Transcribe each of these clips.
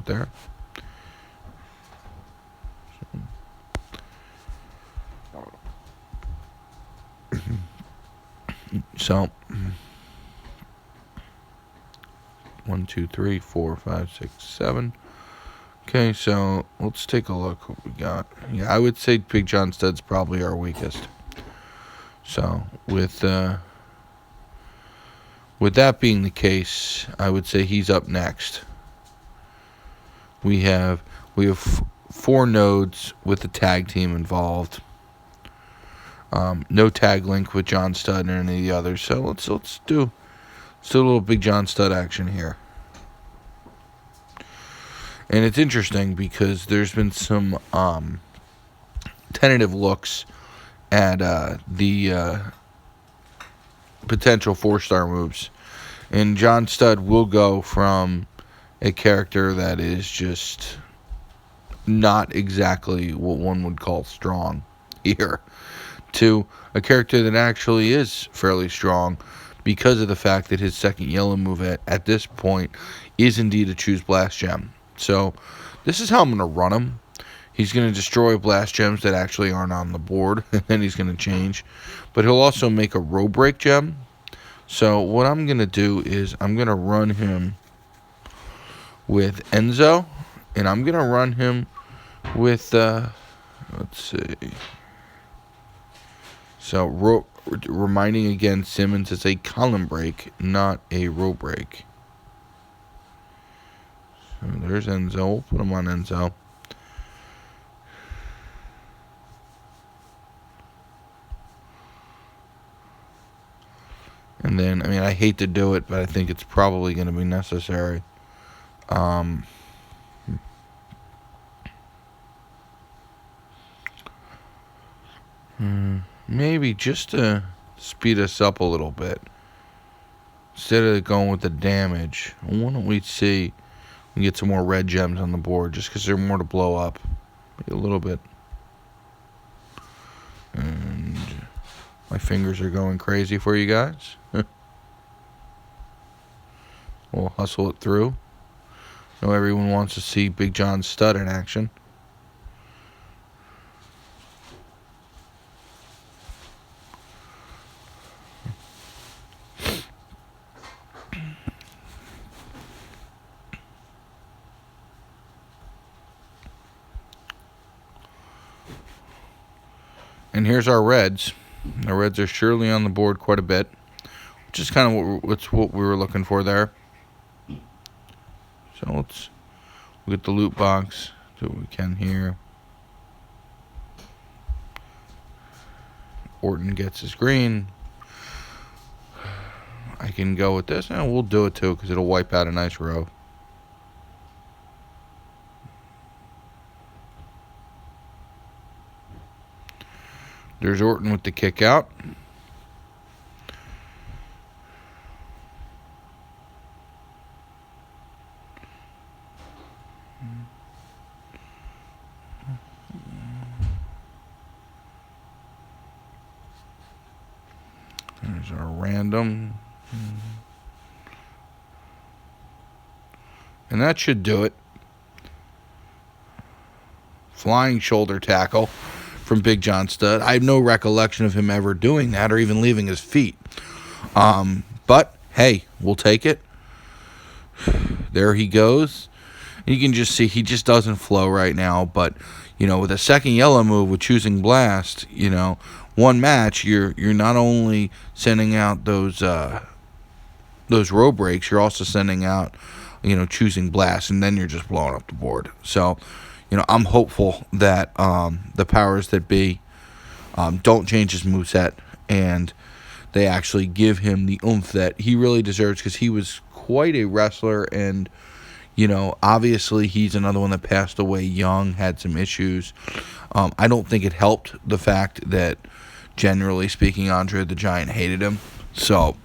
out there. So 1, 2, 3, 4, 5, 6, 7. Okay, so let's take a look what we got. Yeah, I would say Big John Studd's probably our weakest. So with that being the case, I would say he's up next. We have 4 nodes with the tag team involved. No tag link with John Studd and any of the others. So let's do a little Big John Studd action here. And it's interesting because there's been some tentative looks at the potential 4-star moves. And John Studd will go from a character that is just not exactly what one would call strong here to a character that actually is fairly strong because of the fact that his second yellow move at this point is indeed a choose blast gem. So this is how I'm going to run him. He's going to destroy blast gems that actually aren't on the board, and then he's going to change. But he'll also make a row break gem. So what I'm going to do is I'm going to run him with Enzo, and I'm going to run him with, let's see. So reminding again, Simmons is a column break, not a row break. So there's Enzo. We'll put him on Enzo. And then, I mean, I hate to do it, but I think it's probably going to be necessary. Maybe just to speed us up a little bit. Instead of going with the damage, why don't we see and get some more red gems on the board, just because they're more to blow up. Maybe a little bit. And my fingers are going crazy for you guys. We'll hustle it through. I know everyone wants to see Big John Studd in action. And here's our reds. The reds are surely on the board quite a bit, which is kind of what we were looking for there. So we'll get the loot box, do what we can here. Orton gets his green. I can go with this, and we'll do it too, because it'll wipe out a nice row. There's Orton with the kick out. There's our random. And that should do it. Flying shoulder tackle from Big John Studd. I have no recollection of him ever doing that or even leaving his feet. But, hey, we'll take it. There he goes. You can just see he just doesn't flow right now. But, you know, with a second yellow move with choosing blast, you know, one match, you're not only sending out those row breaks, you're also sending out, you know, choosing blast, and then you're just blowing up the board. So, you know, I'm hopeful that the powers that be don't change his moveset, and they actually give him the oomph that he really deserves, because he was quite a wrestler, and, you know, obviously he's another one that passed away young, had some issues. I don't think it helped the fact that, generally speaking, Andre the Giant hated him. So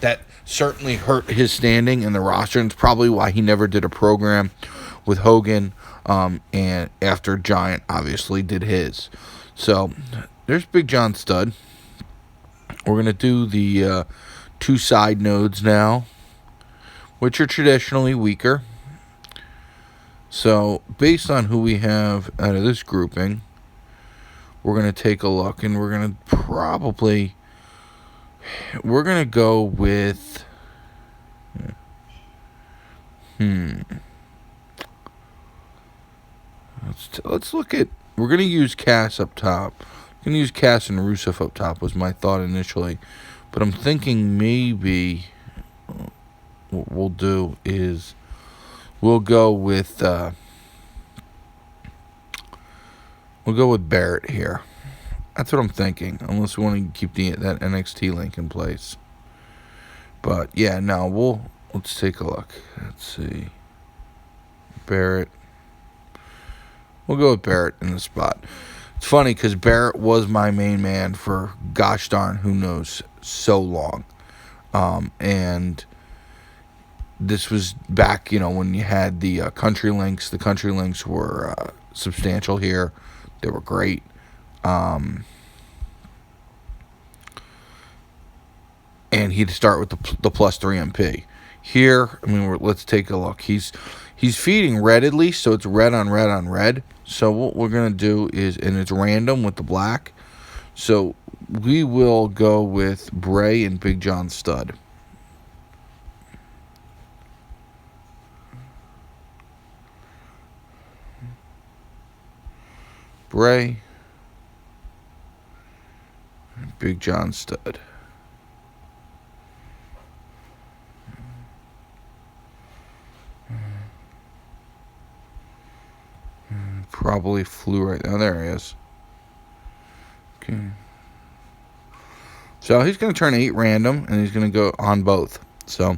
that certainly hurt his standing in the roster, and it's probably why he never did a program with Hogan, and after Giant obviously did his. So there's Big John Studd. We're going to do the 2 side nodes now, which are traditionally weaker. So, based on who we have out of this grouping, we're going to take a look, and we're going to go with, let's look at, we're going to use Cass up top. I'm going to use Cass and Rusev up top was my thought initially. But I'm thinking maybe what we'll do is we'll go with Barrett here. That's what I'm thinking, unless we want to keep that NXT link in place. But yeah, no, let's take a look. Let's see. Barrett. We'll go with Barrett in the spot. It's funny because Barrett was my main man for gosh darn who knows so long. And this was back, when you had the country links. The country links were substantial here. They were great. And he'd start with the plus 3 MP. Here, let's take a look. He's feeding red at least, so it's red on red on red. So what we're going to do is, and it's random with the black. So we will go with Bray and Big John Studd. Bray, Big John Studd. Probably flew right now. There he is. Okay. So he's going to turn 8 random, and he's going to go on both. So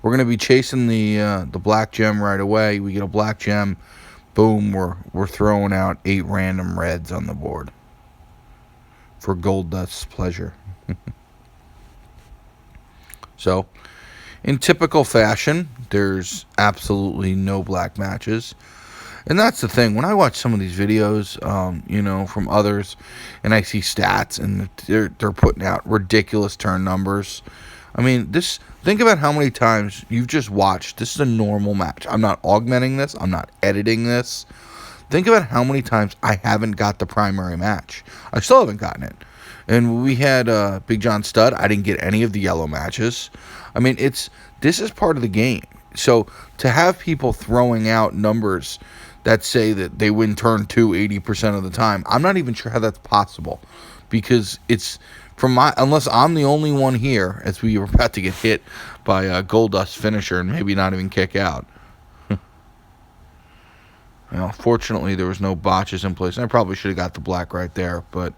we're going to be chasing the black gem right away. We get a black gem. Boom, we're throwing out 8 random reds on the board for Goldust's pleasure. So, in typical fashion, there's absolutely no black matches. And that's the thing. When I watch some of these videos, from others, and I see stats, and they're putting out ridiculous turn numbers. Think about how many times you've just watched. This is a normal match. I'm not augmenting this. I'm not editing this. Think about how many times I haven't got the primary match. I still haven't gotten it. And we had Big John Studd. I didn't get any of the yellow matches. This is part of the game. So to have people throwing out numbers that say that they win turn 2 80% of the time, I'm not even sure how that's possible, because it's unless I'm the only one here, as we were about to get hit by a Goldust finisher and maybe not even kick out. Fortunately, there was no botches in place. And I probably should have got the black right there, but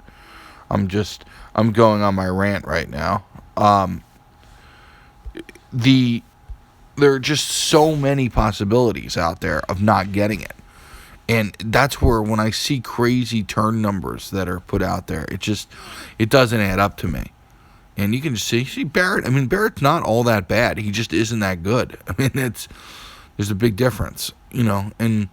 I'm going on my rant right now. There are just so many possibilities out there of not getting it. And that's where, when I see crazy turn numbers that are put out there, it doesn't add up to me. And you can just see Barrett. Barrett's not all that bad. He just isn't that good. There's a big difference, And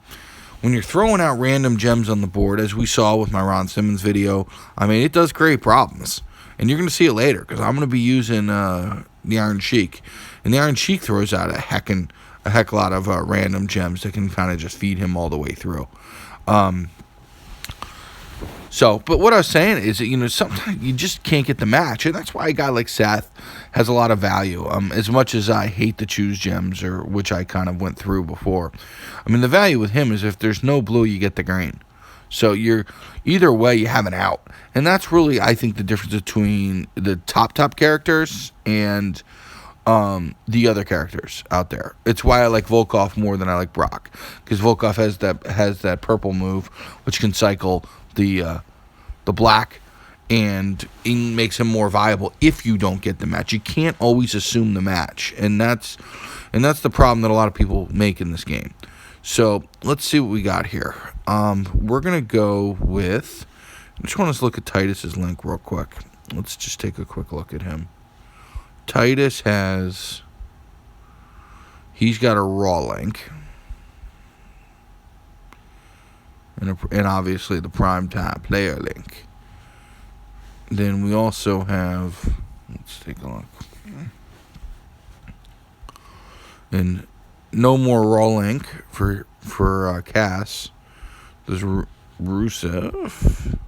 when you're throwing out random gems on the board, as we saw with my Ron Simmons video, it does create problems. And you're going to see it later, because I'm going to be using the Iron Sheik. And the Iron Sheik throws out a heck lot of random gems that can kind of just feed him all the way through. But what I was saying is that, sometimes you just can't get the match. And that's why a guy like Seth has a lot of value. As much as I hate to choose gems, which I kind of went through before. The value with him is if there's no blue, you get the green. So either way, you have an out. And that's really, I think, the difference between the top characters and the other characters out there. It's why I like Volkov more than I like Brock, because Volkov has that purple move, which can cycle the black, and it makes him more viable if you don't get the match. You can't always assume the match, and that's the problem that a lot of people make in this game. So let's see what we got here. We're gonna go with. I just want to look at Titus's link real quick. Let's just take a quick look at him. Titus he's got a Raw link, and obviously the Primetime Player link. Then we also have, let's take a look, and no more Raw link for for Cass. There's Rusev.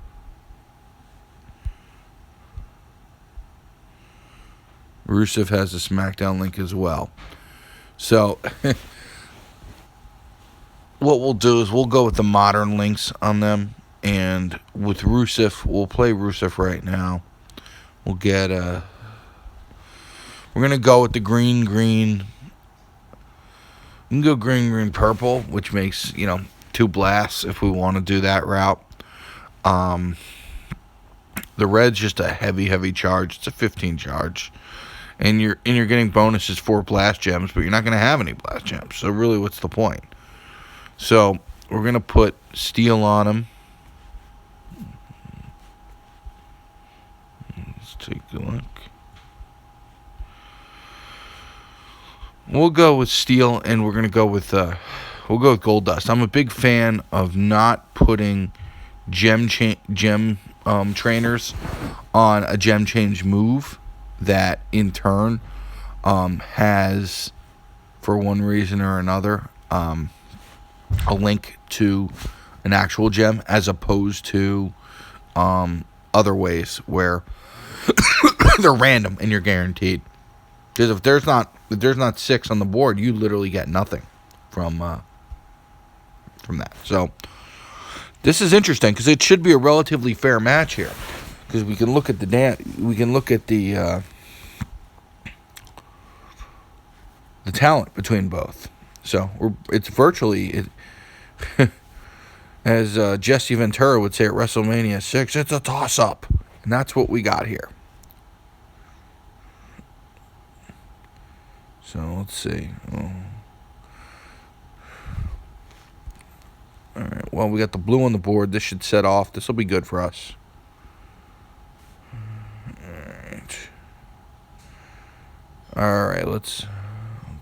Rusev has a SmackDown link as well. So, what we'll do is we'll go with the modern links on them. And with Rusev, we'll play Rusev right now. We'll get we're going to go with the green. We can go green, purple, which makes, 2 blasts if we want to do that route. The red's just a heavy charge. It's a 15 charge. And you're getting bonuses for blast gems, but you're not going to have any blast gems. So really, what's the point? So we're going to put steel on him. Let's take a look. We'll go with steel, and we're going to go with gold dust. I'm a big fan of not putting gem trainers on a gem change move that in turn has, for one reason or another, a link to an actual gem, as opposed to other ways where they're random and you're guaranteed. Because if there's not 6 on the board, you literally get nothing from that. So this is interesting because it should be a relatively fair match here, because we can look at the talent between both. So it's virtually as Jesse Ventura would say at WrestleMania 6, it's a toss up, and that's what we got here. So let's see. All right. Well, we got the blue on the board. This should set off. This will be good for us. All right. Let's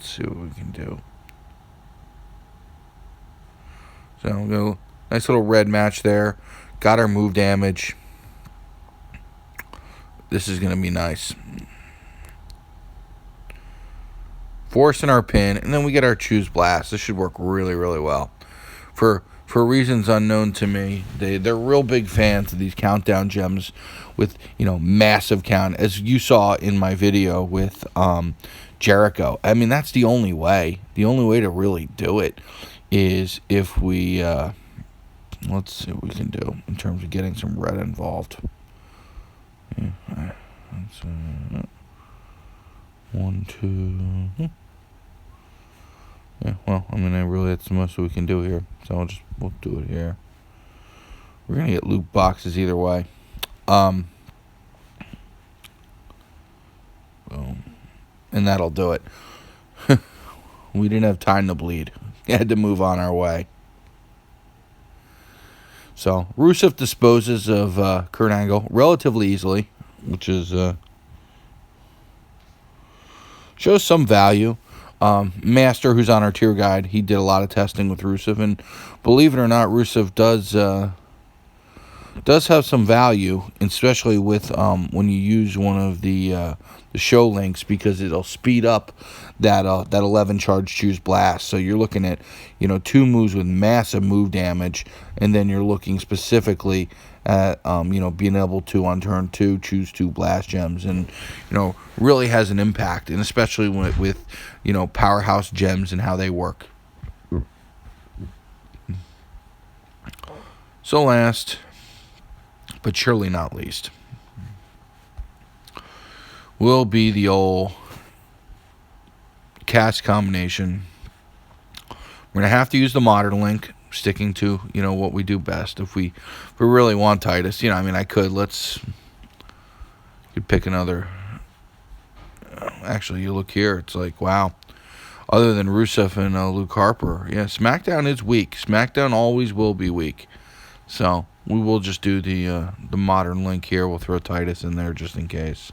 see what we can do. So we'll go. Nice little red match there. Got our move damage. This is going to be nice. Forcing our pin, and then we get our choose blast. This should work really, really well. For reasons unknown to me, they're real big fans of these countdown gems with, massive count, as you saw in my video with Jericho. I mean, that's the only way. The only way to really do it is if we let's see what we can do in terms of getting some red involved. Yeah, that's 1, 2. Yeah, well, I mean, that's the most we can do here. So we'll do it here. We're going to get loot boxes either way. Boom. And that'll do it. We didn't have time to bleed. We had to move on our way. So, Rusev disposes of Kurt Angle relatively easily, which is shows some value. Master, who's on our tier guide, he did a lot of testing with Rusev, and believe it or not, Rusev does have some value, especially with when you use one of the show links, because it'll speed up that 11 charge choose blast. So you're looking at 2 moves with massive move damage, and then you're looking specifically at being able to on turn 2 choose 2 blast gems, and really has an impact, and especially with Powerhouse gems and how they work. So last, but surely not least, will be the old cast combination. We're going to have to use the modern link, sticking to, what we do best. If we really want Titus, I could pick another. Actually, you look here, it's like, wow. Other than Rusev and Luke Harper, yeah, SmackDown is weak. SmackDown always will be weak. So we will just do the modern link here. We'll throw Titus in there just in case.